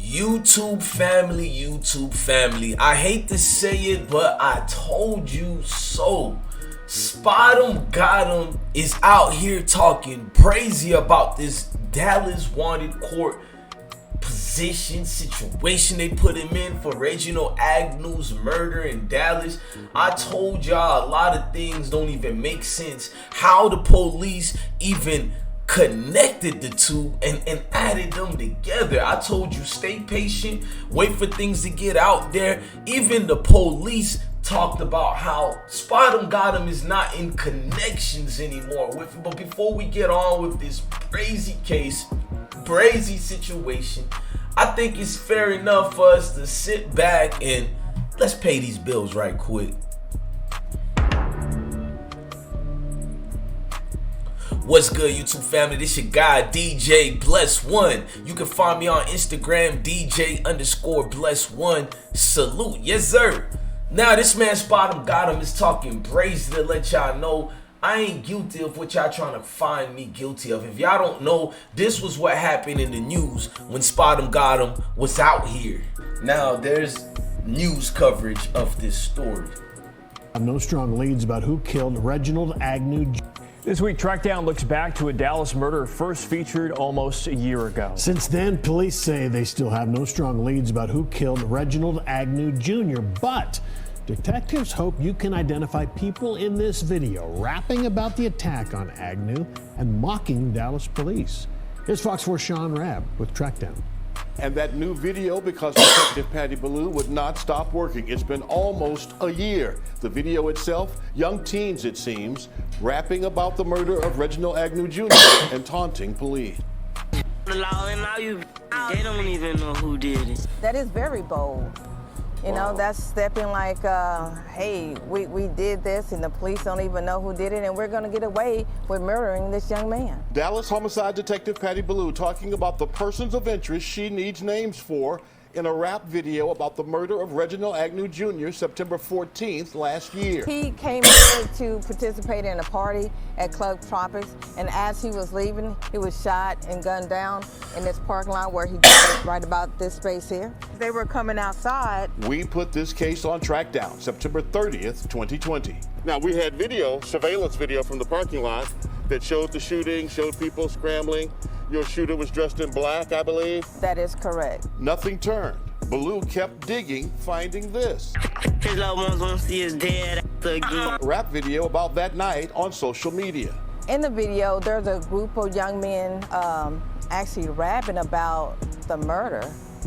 YouTube family, I hate to say it, but I told you so. SpotemGottem is out here talking crazy about this Dallas wanted court situation they put him in for Reginald Agnew's murder in Dallas. I told y'all a lot of things don't even make sense. How the police even connected the two and added them together. I told you, stay patient, wait for things to get out there. Even the police talked about how SpotemGottem is not in connections anymore with it. But before we get on with this crazy case, crazy situation, I think it's fair enough for us to sit back and let's pay these bills right quick. What's good, YouTube family? This your guy DJ Bless1. You can find me on Instagram, DJ_Bless1. Salute, yes sir. Now this man SpotemGottem is talking crazy to let y'all know I ain't guilty of what y'all trying to find me guilty of. If y'all don't know, this was what happened in the news when SpotemGottem was out here. Now there's news coverage of this story. I have no strong leads about who killed Reginald Agnew. This week, Trackdown looks back to a Dallas murder first featured almost a year ago. Since then, police say they still have no strong leads about who killed Reginald Agnew Jr., but detectives hope you can identify people in this video rapping about the attack on Agnew and mocking Dallas police. Here's Fox 4 Sean Rabb with Trackdown. And that new video, because Detective Patty Ballou would not stop working. It's been almost a year. The video itself, young teens it seems, rapping about the murder of Reginald Agnew Jr. and taunting police. The law and now they don't even know who did it. That is very bold. You know, that's stepping like, hey, we did this and the police don't even know who did it and we're gonna get away with murdering this young man. Dallas homicide detective Patty Ballou talking about the persons of interest she needs names for in a rap video about the murder of Reginald Agnew Jr. September 14th last year. He came here to participate in a party at Club Tropics, and as he was leaving, he was shot and gunned down in this parking lot where he did right about this space here. They were coming outside. We put this case on Trackdown, September 30th, 2020. Now, we had video, surveillance video from the parking lot that showed the shooting, showed people scrambling. Your shooter was dressed in black, I believe? That is correct. Nothing turned. Ballou kept digging, finding this. His loved ones won't see his dad again. Rap video about that night on social media. In the video, there's a group of young men actually rapping about the murder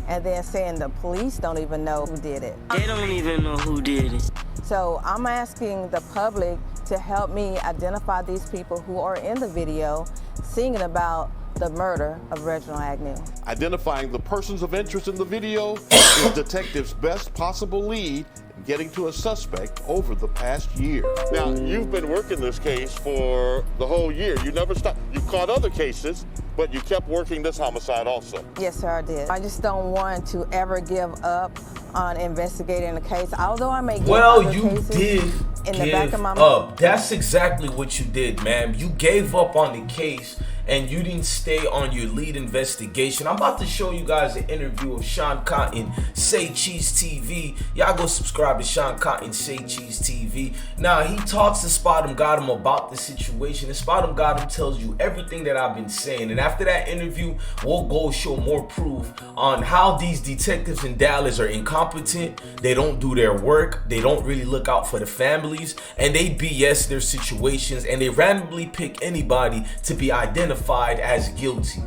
and then saying the police don't even know who did it. They don't even know who did it. So I'm asking the public to help me identify these people who are in the video singing about the murder of Reginald Agnew. Identifying the persons of interest in the video is detectives' best possible lead in getting to a suspect over the past year. Now, you've been working this case for the whole year. You never stopped. You caught other cases, but you kept working this homicide also. Yes, sir, I did. I just don't want to ever give up on investigating the case, although I may give other cases did in the back of my mind. up. That's exactly what you did, ma'am. You gave up on the case and you didn't stay on your lead investigation. I'm about to show you guys an interview of Sean Cotton, Say Cheese TV. Y'all go subscribe to Sean Cotton, Say Cheese TV. Now, he talks to SpotemGottem about the situation, and SpotemGottem tells you everything that I've been saying. And after that interview, we'll go show more proof on how these detectives in Dallas are incompetent. They don't do their work. They don't really look out for the families, and they BS their situations, and they randomly pick anybody to be identified as guilty.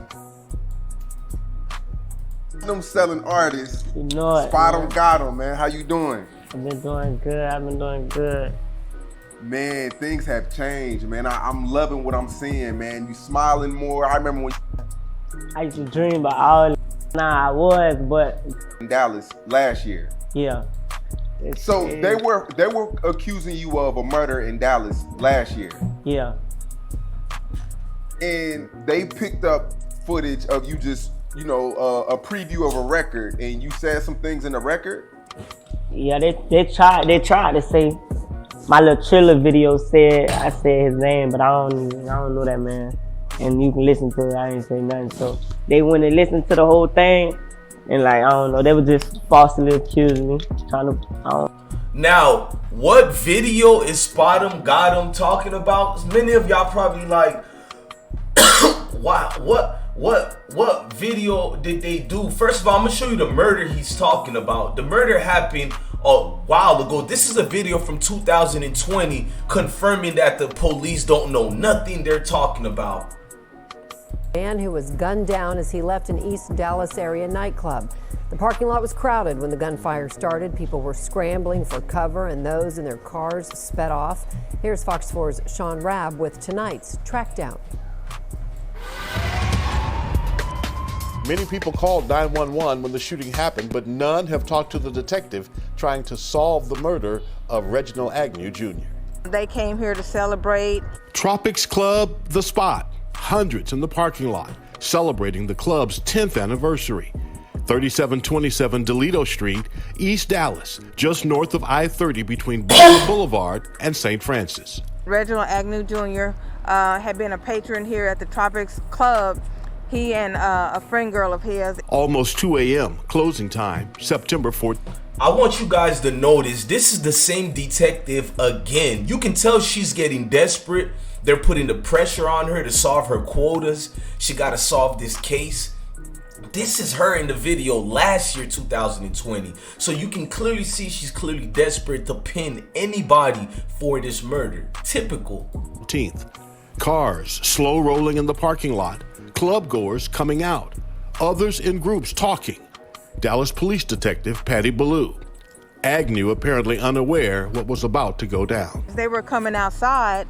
Them selling artists, You know it. SpotemGottem, man. How you doing? I've been doing good. I've been doing good. Man, things have changed, man. I'm loving what I'm seeing, man. You smiling more. I remember when I used to dream about all. Nah, I was, but in Dallas last year. yeah. So they were accusing you of a murder in Dallas last year, Yeah. and they picked up footage of you just, you know, a preview of a record, and you said some things in the record. Yeah, they tried to say my little Triller video said I said his name, but I don't know that man. And you can listen to it. I ain't say nothing. So they went and listened to the whole thing, And like, I don't know, they were just falsely accusing me, trying to, I don't. Now, what video is SpotemGottem talking about? Many of y'all probably like, wow, what video did they do? First of all, I'm gonna show you the murder he's talking about. The murder happened a while ago. This is a video from 2020 confirming that the police don't know nothing they're talking about. Man who was gunned down as he left an East Dallas area nightclub. The parking lot was crowded when the gunfire started. People were scrambling for cover and those in their cars sped off. Here's Fox 4's Sean Rabb with tonight's trackdown. Many people called 911 when the shooting happened, but none have talked to the detective trying to solve the murder of Reginald Agnew Jr. They came here to celebrate. Tropics Club, The Spot. Hundreds in the parking lot celebrating the club's 10th anniversary. 3727 Delito Street, East Dallas, just north of I-30 between Butler Boulevard and St. Francis. Reginald Agnew Jr. Had been a patron here at the Tropics Club. He and a friend girl of his. Almost 2 a.m. closing time, September 4th. I want you guys to notice this is the same detective again. You can tell she's getting desperate. They're putting the pressure on her to solve her quotas. She got to solve this case. This is her in the video last year, 2020. So you can clearly see she's clearly desperate to pin anybody for this murder. Typical. 14th. Cars slow rolling in the parking lot. Club goers coming out. Others in groups talking. Dallas Police Detective Patty Ballou. Agnew apparently unaware what was about to go down. As they were coming outside,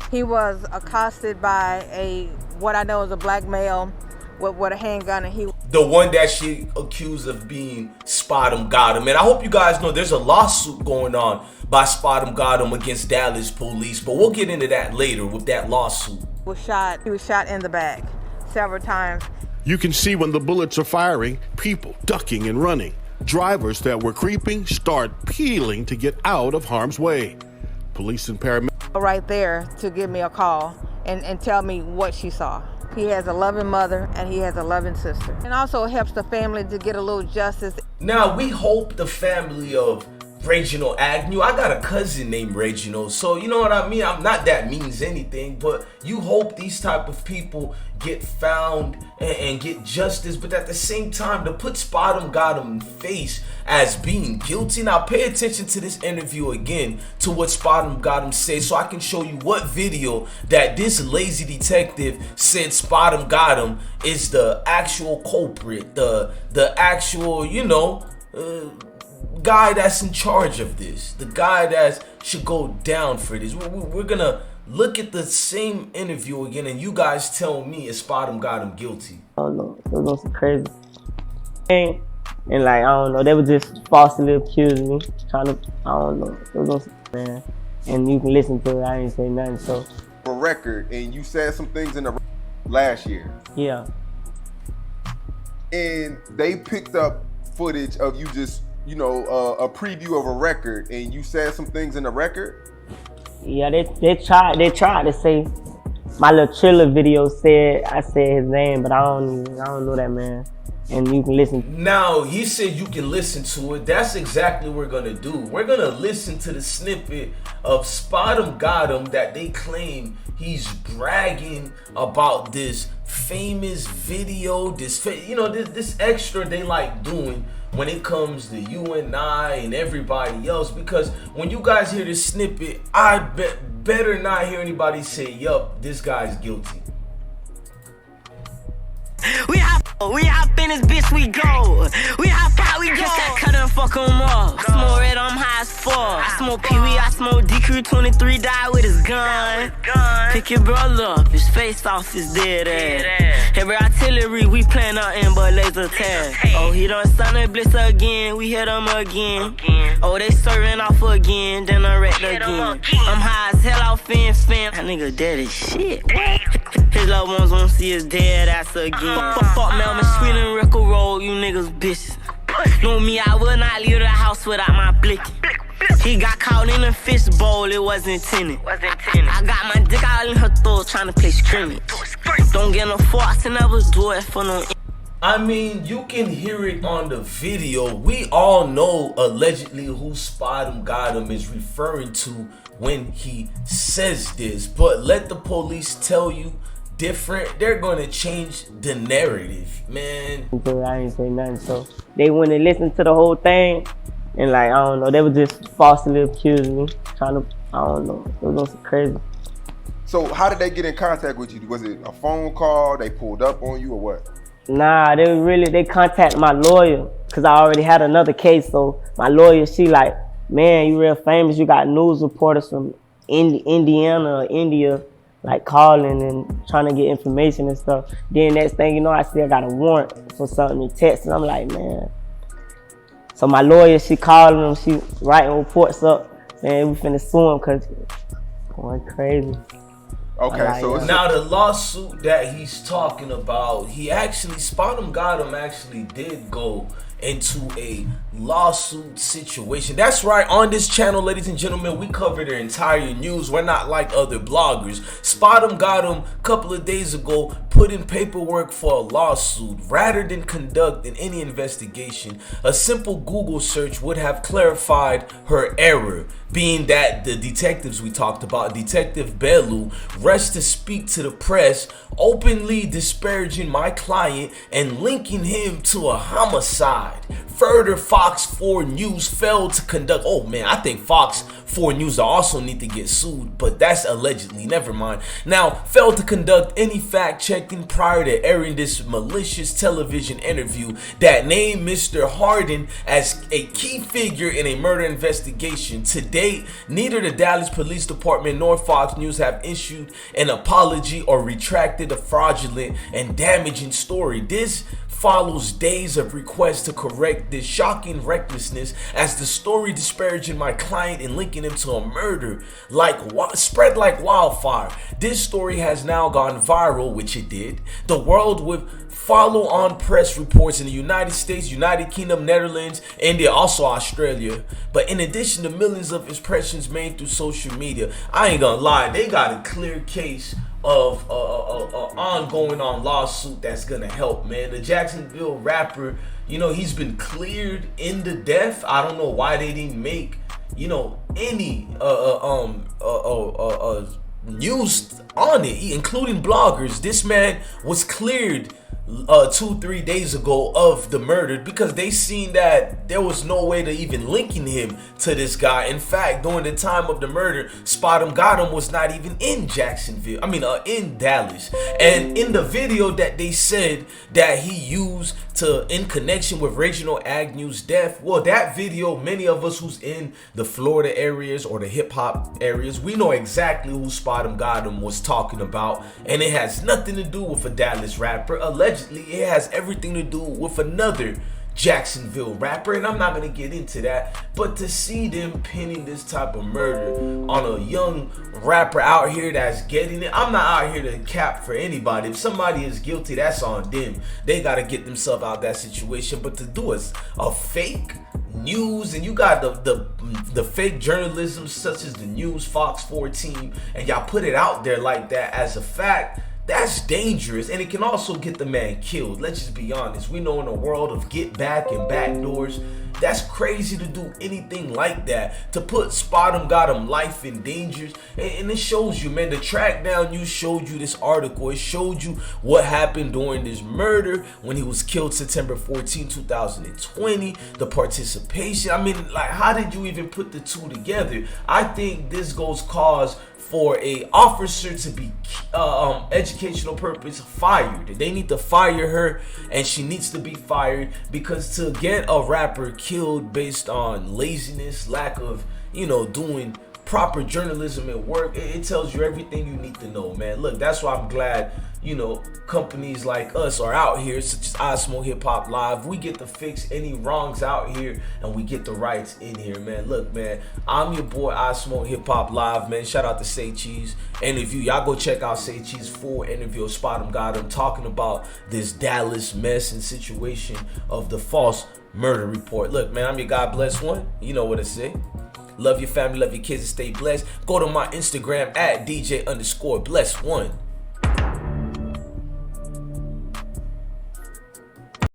he was accosted by what I know is a black male with a handgun, and the one that she accused of being SpotemGottem. And I hope you guys know there's a lawsuit going on by SpotemGottem against Dallas police, but we'll get into that later with that lawsuit. He was shot in the back several times. You can see when the bullets are firing, people ducking and running. Drivers that were creeping start peeling to get out of harm's way. Police and paramedics right there to give me a call and tell me what she saw. He has a loving mother and he has a loving sister. And also helps the family to get a little justice. Now, we hope the family of Reginald Agnew, I got a cousin named Reginald, so you know what I mean? I'm not that means anything, but you hope these type of people get found and get justice, but at the same time, to put SpotemGottem face as being guilty. Now, pay attention to this interview again, to what SpotemGottem says, so I can show you what video that this lazy detective said SpotemGottem is the actual culprit, the actual, you know, guy that's in charge of this, the guy that should go down for this. We're gonna look at the same interview again, and you guys tell me is SpotemGottem guilty. I don't know, it was crazy. And like, I don't know, they were just falsely accusing me, trying to, I don't know, it was man. And you can listen to it, I ain't say nothing, so. For record, and you said some things in the last year. Yeah. And they picked up footage of you just, you know, a preview of a record, and you said some things in the record? Yeah, they tried to say, my little Triller video said, I said his name, but I don't know that man. And you can listen. Now, he said you can listen to it. That's exactly what we're gonna do. We're gonna listen to the snippet of SpotemGottem that they claim he's bragging about this famous video, this extra they like doing when it comes to you and I and everybody else. Because when you guys hear this snippet, I better not hear anybody say, yup, this guy's guilty. We hop in this bitch, we go. We hop out, we go. Just got cut and fuck 'em up. Smoke red, I'm high as fuck. I smoke Pee-wee, I smoke DQ 23, die with his gun. Pick your brother up, his face off, his dead ass. Heavy artillery, we playing nothing but laser tag. Oh, he done sun and blitz again, we hit him again. Oh, they serving off again, then I wrecked again. I'm high as hell off in fam. That nigga dead as shit. What? His loved ones won't see his dead ass again. Fuck Melvin, Sweet and Rickle Roll, you niggas bitches. Know me, I will not leave the house without my blick. He got caught in a fish bowl, it wasn't intended. I got my dick out in her throat, trying to play scrimmage. Don't get no force and never do it for no. I mean, you can hear it on the video. We all know allegedly who SpotemGottem is referring to when he says this, but let the police tell you different. They're gonna change the narrative, man. I ain't say nothing, so they went and listened to the whole thing, and like, I don't know, they were just falsely accusing me, trying to, I don't know, it was crazy. So how did they get in contact with you? Was it a phone call? They pulled up on you or what? Nah, they contacted my lawyer, cause I already had another case. So my lawyer, she like, man, you real famous. You got news reporters from Indiana or India, like calling and trying to get information and stuff. Then next thing you know, I still got a warrant for something in Texas. I'm like, man. So my lawyer, she calling them, she writing reports up. Man, we finna sue him cause going crazy. Okay, like, so now the lawsuit that he's talking about, SpotemGottem actually did go into a lawsuit situation. That's right, on this channel, ladies and gentlemen, we cover the entire news. We're not like other bloggers. SpotemGottem a couple of days ago put in paperwork for a lawsuit. Rather than conducting any investigation, a simple Google search would have clarified her error, being that the detectives we talked about, Detective Bellu, rushed to speak to the press, openly disparaging my client and linking him to a homicide. Further, Fox 4 News failed to conduct, oh man, I think Fox 4 News also need to get sued, but that's allegedly, never mind. Now, failed to conduct any fact checking prior to airing this malicious television interview that named Mr. Harden as a key figure in a murder investigation. To date, neither the Dallas Police Department nor Fox News have issued an apology or retracted a fraudulent and damaging story. This follows days of requests to correct this shocking recklessness, as the story disparaging my client and linking him to a murder spread like wildfire. This story has now gone viral, which it did. The world with follow-on press reports in the United States, United Kingdom, Netherlands, India, also Australia. But in addition to millions of impressions made through social media, I ain't gonna lie, they got a clear case of ongoing lawsuit that's gonna help, man. The Jacksonville rapper, you know, he's been cleared in the death. I don't know why they didn't make, you know, any news on it, including bloggers. This man was cleared 2-3 days ago of the murder because they seen that there was no way to even linking him to this guy. In fact, during the time of the murder, SpotemGottem was not even in Jacksonville, in Dallas. And in the video that they said that he used in connection with Reginald Agnew's death, well, that video, many of us who's in the Florida areas or the hip-hop areas, we know exactly who SpotemGottem was talking about, and it has nothing to do with a Dallas rapper. Allegedly, it has everything to do with another Jacksonville rapper, and I'm not gonna get into that, but to see them pinning this type of murder on a young rapper out here that's getting it, I'm not out here to cap for anybody. If somebody is guilty, that's on them. They gotta get themselves out of that situation. But to do a fake news, and you got the fake journalism such as the News Fox 14, and y'all put it out there like that as a fact, that's dangerous, and it can also get the man killed. Let's just be honest. We know in a world of get back and backdoors, that's crazy to do anything like that, to put SpotemGottem life in danger. And it shows you, man, the track down news showed you this article. It showed you what happened during this murder when he was killed September 14, 2020, the participation. I mean, like, how did you even put the two together? I think this goes cause for a officer to be educational purpose fired. They need to fire her, and she needs to be fired, because to get a rapper killed based on laziness, lack of, you know, doing proper journalism at work, it tells you everything you need to know, man. Look, that's why I'm glad, you know, companies like us are out here, such as I Smoke Hip Hop Live. We get to fix any wrongs out here, and we get the rights in here, man. Look, man, I'm your boy I Smoke Hip Hop Live, man. Shout out to Say Cheese interview. Y'all go check out Say Cheese full interview of SpotemGottem talking about this Dallas mess and situation of the false murder report. Look, man, I'm your God bless one. You know what to say. Love your family, love your kids, and stay blessed. Go to my Instagram at DJ_bless1.